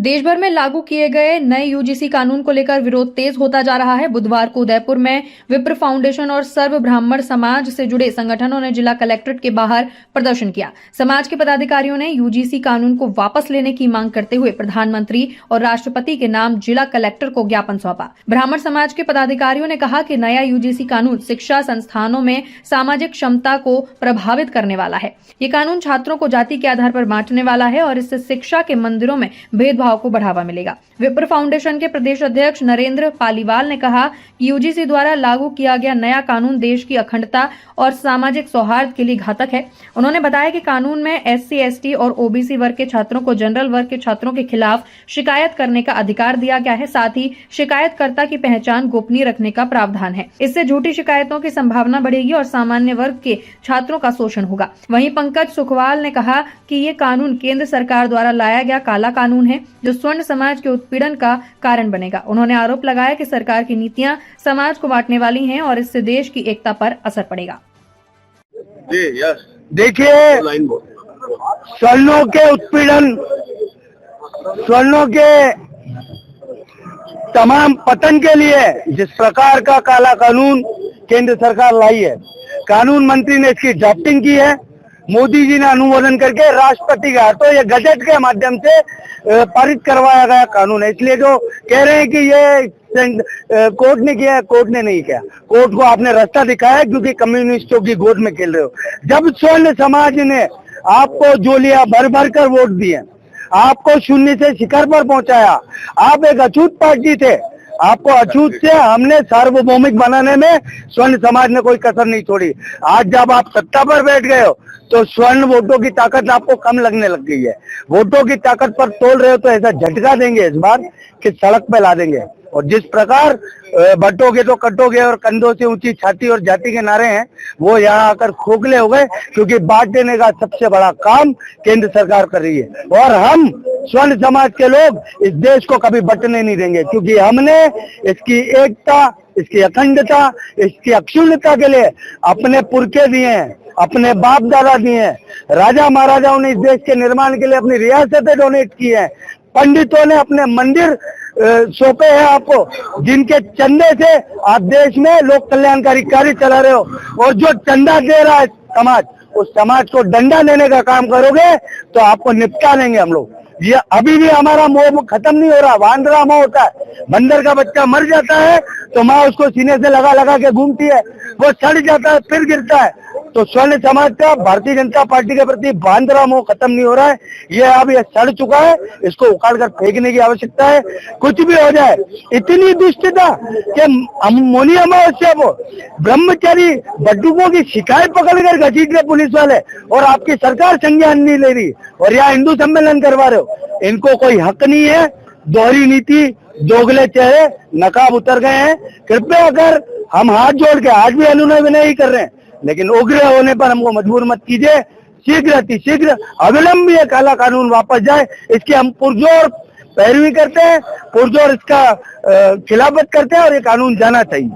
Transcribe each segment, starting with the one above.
देश भर में लागू किए गए नए यूजीसी कानून को लेकर विरोध तेज होता जा रहा है। बुधवार को उदयपुर में विप्र फाउंडेशन और सर्व ब्राह्मण समाज से जुड़े संगठनों ने जिला कलेक्ट्रेट के बाहर प्रदर्शन किया। समाज के पदाधिकारियों ने यूजीसी कानून को वापस लेने की मांग करते हुए प्रधानमंत्री और राष्ट्रपति के नाम जिला कलेक्टर को ज्ञापन सौंपा। ब्राह्मण समाज के पदाधिकारियों ने कहा कि नया यूजीसी कानून शिक्षा संस्थानों में सामाजिक क्षमता को प्रभावित करने वाला है। ये कानून छात्रों को जाति के आधार पर बांटने वाला है और इससे शिक्षा के मंदिरों में भेदभाव को बढ़ावा मिलेगा। विप्र फाउंडेशन के प्रदेश अध्यक्ष नरेंद्र पालीवाल ने कहा कि यूजीसी द्वारा लागू किया गया नया कानून देश की अखंडता और सामाजिक सौहार्द के लिए घातक है। उन्होंने बताया कि कानून में एससी, एसटी और ओबीसी वर्ग के छात्रों को जनरल वर्ग के छात्रों के खिलाफ शिकायत करने का अधिकार दिया गया है। साथ ही शिकायतकर्ता की पहचान गोपनीय रखने का प्रावधान है। इससे झूठी शिकायतों की संभावना बढ़ेगी और सामान्य वर्ग के छात्रों का शोषण होगा। वहीं पंकज सुखवाल ने कहा कि ये कानून केंद्र सरकार द्वारा लाया गया काला कानून है जो स्वर्ण समाज के उत्पीड़न का कारण बनेगा। उन्होंने आरोप लगाया कि सरकार की नीतियां समाज को बांटने वाली हैं और इससे देश की एकता पर असर पड़ेगा। देखिए, स्वर्णों के उत्पीड़न, स्वर्णों के तमाम पतन के लिए जिस प्रकार का काला कानून केंद्र सरकार लाई है, कानून मंत्री ने इसकी ड्राफ्टिंग की है, मोदी जी ने अनुमोदन करके राष्ट्रपति का, तो ये गजट के माध्यम से पारित करवाया गया कानून है। इसलिए जो कह रहे हैं कि ये कोर्ट ने किया, कोर्ट ने नहीं किया। कोर्ट को आपने रास्ता दिखाया क्योंकि कम्युनिस्टों की गोद में खेल रहे हो। जब स्वर्ण समाज ने आपको जो लिया, भर भर कर वोट दिए, आपको शून्य से शिखर पर पहुंचाया, आप एक अछूत पार्टी थे, आपको अछूत से हमने सार्वभौमिक बनाने में स्वर्ण समाज ने कोई कसर नहीं छोड़ी। आज जब आप सत्ता पर बैठ गए हो तो स्वर्ण वोटों की ताकत आपको कम लगने लग गई है। वोटों की ताकत पर तोल रहे हो तो ऐसा झटका देंगे इस बार कि सड़क पे ला देंगे। और जिस प्रकार बटोगे तो कटोगे और कंधों से ऊंची छाती और जाति के नारे हैं, वो यहाँ आकर खोखले हो गए क्योंकि बांट देने का सबसे बड़ा काम केंद्र सरकार कर रही है। और हम स्वर्ण समाज के लोग इस देश को कभी बंटने नहीं देंगे क्योंकि हमने इसकी एकता, इसकी अखंडता, इसकी अक्षुण्णता के लिए अपने पुरखे दिए हैं, अपने बाप दादा दिए हैं। राजा महाराजाओं ने इस देश के निर्माण के लिए अपनी रियासतें डोनेट की हैं। पंडितों ने अपने मंदिर सौंपे हैं आपको, जिनके चंदे से आप देश में लोक कल्याणकारी कार्य चला रहे हो। और जो चंदा दे रहा है समाज, उस समाज को डंडा देने का काम करोगे तो आपको निपटा देंगे हम लोग। ये अभी भी हमारा मोह खत्म नहीं हो रहा। वांदरा मोह होता है, बंदर का बच्चा मर जाता है तो माँ उसको सीने से लगा लगा के घूमती है, वो सड़ जाता है फिर गिरता है। तो स्वर्ण समाज का भारतीय जनता पार्टी के प्रति बांद्रा मोह खत्म नहीं हो रहा है। ये अब ये सड़ चुका है, इसको उखाड़ कर फेंकने की आवश्यकता है। कुछ भी हो जाए, इतनी दुष्टता कि मौनी अमावस्या को ब्रह्मचारी बटुकों की शिकायत पकड़कर घसीट रहे पुलिस वाले और आपकी सरकार संज्ञान नहीं ले रही और यहाँ हिंदू सम्मेलन करवा रहे हो। इनको कोई हक नहीं है। दोहरी नीति, दोगले चेहरे, नकाब उतर गए हैं। कृपया कर हम हाथ जोड़ के आज भी अनुनय विनय ही कर रहे हैं, लेकिन उग्र होने पर हमको मजबूर मत कीजिए। शीघ्र अतिशीघ्र अविलंब ये काला कानून वापस जाए, इसकी हम पुरजोर पैरवी करते हैं, पुरजोर इसका खिलाफत करते हैं और ये कानून जाना चाहिए।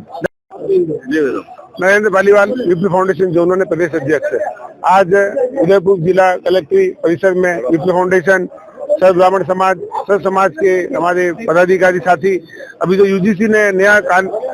नरेंद्र पालीवाल, विप्र फाउंडेशन जो उन्होंने प्रदेश अध्यक्ष है। आज उदयपुर जिला कलेक्ट्रेट परिसर में विप्र फाउंडेशन, सर्व ब्राह्मण समाज, सर्व समाज के हमारे पदाधिकारी साथी, अभी जो यूजीसी ने नया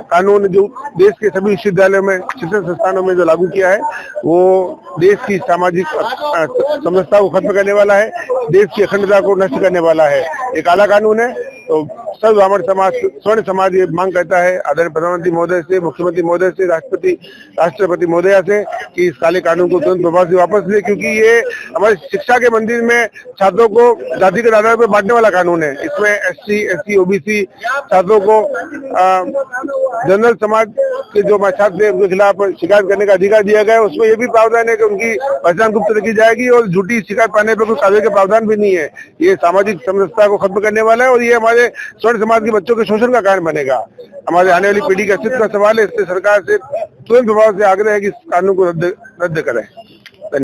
कानून जो देश के सभी विश्वविद्यालयों में, शिक्षण संस्थानों में जो लागू किया है, वो देश की सामाजिक समरसता को खत्म करने वाला है, देश की अखंडता को नष्ट करने वाला है। ये काला कानून है। तो सर्व ब्राह्मण समाज, स्वर्ण समाज ये मांग करता है आदरणीय प्रधानमंत्री महोदय से, मुख्यमंत्री महोदय से, राष्ट्रपति महोदया से कि इस काले कानून को तुरंत प्रभाव से वापस ले, क्योंकि ये हमारे शिक्षा के मंदिर में छात्रों को जाति के आधार पर बांटने वाला कानून है। इसमें एससी, एसटी, ओबीसी छात्रों को जनरल समाज के जो छात्र थे उनके खिलाफ शिकायत करने का अधिकार दिया गया है। उसमें ये भी प्रावधान है कि उनकी पहचान गुप्त रखी जाएगी और झूठी शिकायत पाने पर कोई कार्रवाई का प्रावधान भी नहीं है। ये सामाजिक समरसता को खत्म करने वाला है और ये हमारे स्वर्ण समाज के बच्चों के शोषण का कारण बनेगा। हमारे आने वाली पीढ़ी के अस्तित्व का सवाल है। इससे सरकार से तुरंत प्रभाव से आग्रह है कि इस कानून को रद्द करें।